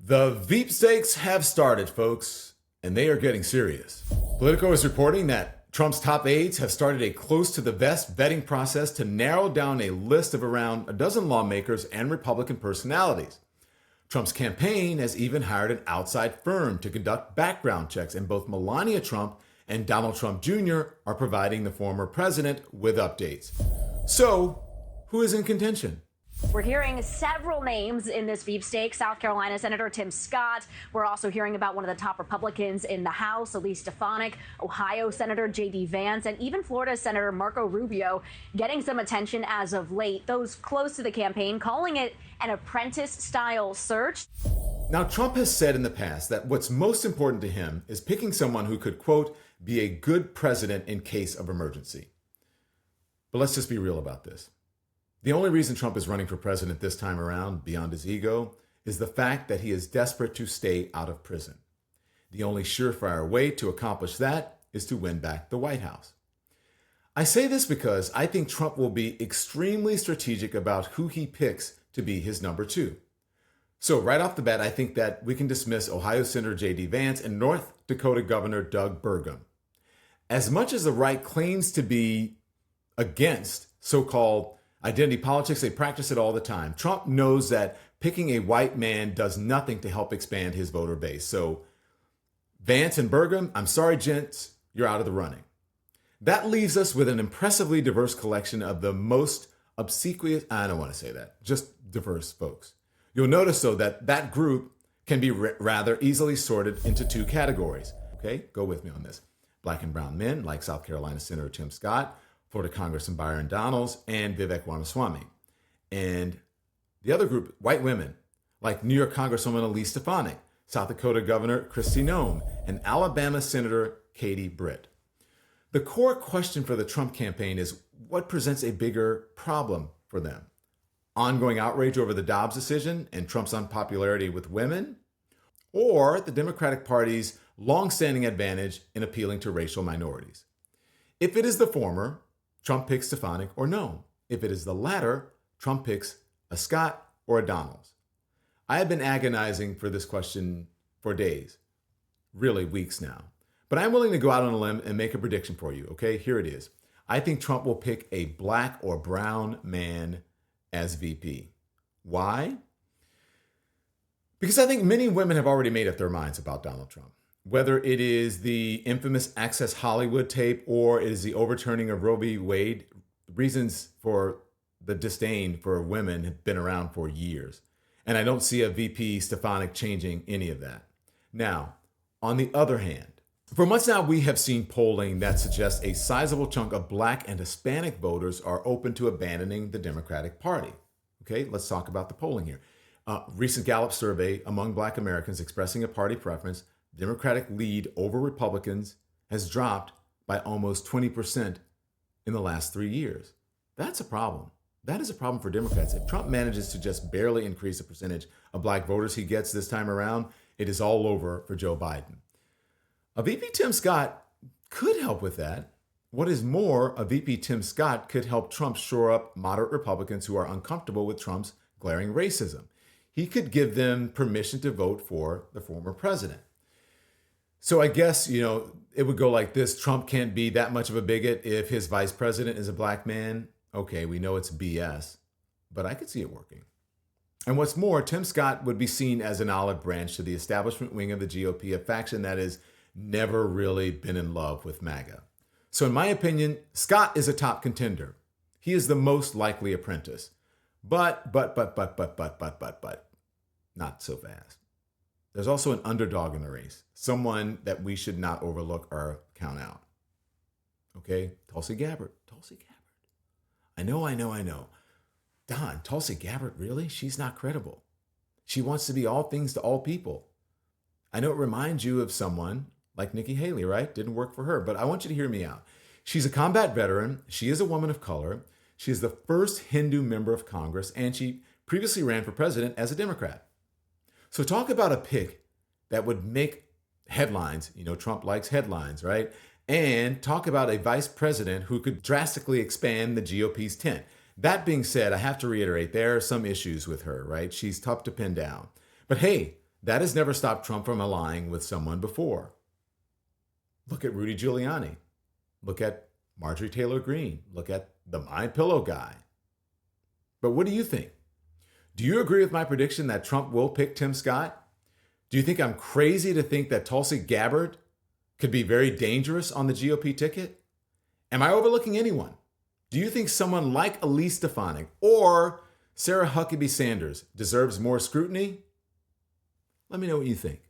The VEEPSTAKES have started, folks, and they are getting serious. Politico is reporting that Trump's top aides have started a close-to-the-vest vetting process to narrow down a list of around a dozen lawmakers and Republican personalities. Trump's campaign has even hired an outside firm to conduct background checks, and both Melania Trump and Donald Trump Jr. are providing the former president with updates. So, who is in contention? We're hearing several names in this VEEPSTAKE. South Carolina Senator Tim Scott. We're also hearing about one of the top Republicans in the House, Elise Stefanik, Ohio Senator J.D. Vance, and even Florida Senator Marco Rubio getting some attention as of late. Those close to the campaign calling it an apprentice-style search. Now, Trump has said in the past that what's most important to him is picking someone who could, quote, be a good president in case of emergency. But let's just be real about this. The only reason Trump is running for president this time around, beyond his ego, is the fact that he is desperate to stay out of prison. The only surefire way to accomplish that is to win back the White House. I say this because I think Trump will be extremely strategic about who he picks to be his number two. So right off the bat, I think that we can dismiss Ohio Senator J.D. Vance and North Dakota Governor Doug Burgum. As much as the right claims to be against so-called identity politics, they practice it all the time. Trump knows that picking a white man does nothing to help expand his voter base. So Vance and Burgum, I'm sorry, gents, you're out of the running. That leaves us with an impressively diverse collection of the most obsequious, I don't want to say that, just diverse folks. You'll notice, though, that group can be rather easily sorted into two categories. Okay, go with me on this. Black and brown men, like South Carolina Senator Tim Scott, Florida Congressman Byron Donalds, and Vivek Ramaswamy. And the other group, white women, like New York Congresswoman Elise Stefanik, South Dakota Governor Kristi Noem, and Alabama Senator Katie Britt. The core question for the Trump campaign is what presents a bigger problem for them? Ongoing outrage over the Dobbs decision and Trump's unpopularity with women, or the Democratic Party's longstanding advantage in appealing to racial minorities? If it is the former, Trump picks Stefanik or Noem. If it is the latter, Trump picks a Scott or a Donalds. I have been agonizing for this question for days, really weeks now. But I'm willing to go out on a limb and make a prediction for you, okay? Here it is. I think Trump will pick a black or brown man as VP. Why? Because I think many women have already made up their minds about Donald Trump. Whether it is the infamous Access Hollywood tape or it is the overturning of Roe v. Wade, reasons for the disdain for women have been around for years. And I don't see a VP Stefanik changing any of that. Now, on the other hand, for months now, we have seen polling that suggests a sizable chunk of Black and Hispanic voters are open to abandoning the Democratic Party. Okay, let's talk about the polling here. Recent Gallup survey among Black Americans expressing a party preference, Democratic lead over Republicans has dropped by almost 20% in the last 3 years. That's a problem. That is a problem for Democrats. If Trump manages to just barely increase the percentage of Black voters he gets this time around, it is all over for Joe Biden. A VP Tim Scott could help with that. What is more, a VP Tim Scott could help Trump shore up moderate Republicans who are uncomfortable with Trump's glaring racism. He could give them permission to vote for the former president. So I guess, it would go like this. Trump can't be that much of a bigot if his vice president is a black man. Okay, we know it's BS, but I could see it working. And what's more, Tim Scott would be seen as an olive branch to the establishment wing of the GOP, a faction that has never really been in love with MAGA. So in my opinion, Scott is a top contender. He is the most likely apprentice. But, not so fast. There's also an underdog in the race, someone that we should not overlook or count out. Okay, Tulsi Gabbard. I know. Don, Tulsi Gabbard, really? She's not credible. She wants to be all things to all people. I know it reminds you of someone like Nikki Haley, right? Didn't work for her, but I want you to hear me out. She's a combat veteran. She is a woman of color. She is the first Hindu member of Congress, and she previously ran for president as a Democrat. So talk about a pick that would make headlines. Trump likes headlines, right? And talk about a vice president who could drastically expand the GOP's tent. That being said, I have to reiterate, there are some issues with her, right? She's tough to pin down. But hey, that has never stopped Trump from allying with someone before. Look at Rudy Giuliani. Look at Marjorie Taylor Greene. Look at the MyPillow guy. But what do you think? Do you agree with my prediction that Trump will pick Tim Scott? Do you think I'm crazy to think that Tulsi Gabbard could be very dangerous on the GOP ticket? Am I overlooking anyone? Do you think someone like Elise Stefanik or Sarah Huckabee Sanders deserves more scrutiny? Let me know what you think.